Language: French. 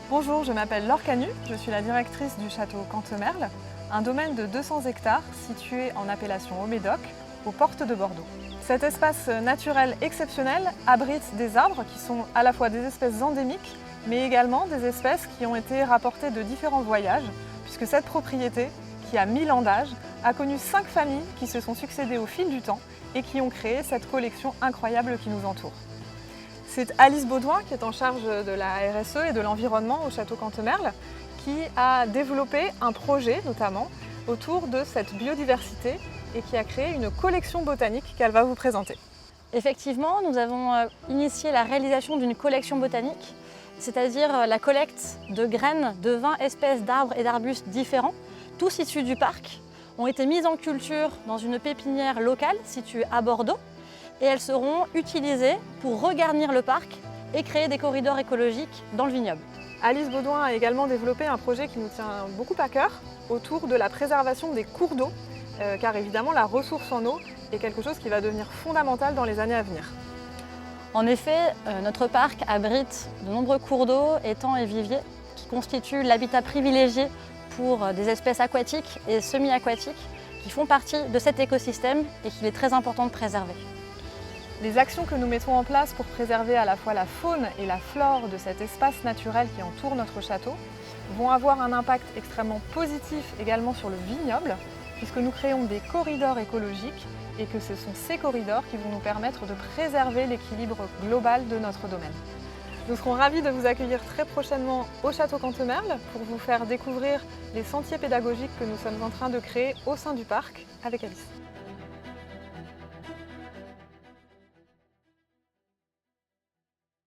Bonjour, je m'appelle Laure Canu, je suis la directrice du château Cantemerle, un domaine de 200 hectares situé en appellation Haut-Médoc, aux portes de Bordeaux. Cet espace naturel exceptionnel abrite des arbres qui sont à la fois des espèces endémiques, mais également des espèces qui ont été rapportées de différents voyages, puisque cette propriété, qui a 1000 ans d'âge, a connu 5 familles qui se sont succédées au fil du temps et qui ont créé cette collection incroyable qui nous entoure. C'est Alice Baudouin qui est en charge de la RSE et de l'environnement au château Cantemerle qui a développé un projet notamment autour de cette biodiversité et qui a créé une collection botanique qu'elle va vous présenter. Effectivement, nous avons initié la réalisation d'une collection botanique, c'est-à-dire la collecte de graines de 20 espèces d'arbres et d'arbustes différents, tous issus du parc, ont été mises en culture dans une pépinière locale située à Bordeaux et elles seront utilisées pour regarnir le parc et créer des corridors écologiques dans le vignoble. Alice Baudouin a également développé un projet qui nous tient beaucoup à cœur autour de la préservation des cours d'eau, car évidemment la ressource en eau est quelque chose qui va devenir fondamental dans les années à venir. En effet, notre parc abrite de nombreux cours d'eau, étangs et viviers qui constituent l'habitat privilégié pour des espèces aquatiques et semi-aquatiques qui font partie de cet écosystème et qu'il est très important de préserver. Les actions que nous mettons en place pour préserver à la fois la faune et la flore de cet espace naturel qui entoure notre château vont avoir un impact extrêmement positif également sur le vignoble, puisque nous créons des corridors écologiques et que ce sont ces corridors qui vont nous permettre de préserver l'équilibre global de notre domaine. Nous serons ravis de vous accueillir très prochainement au château Cantemerle pour vous faire découvrir les sentiers pédagogiques que nous sommes en train de créer au sein du parc avec Alice.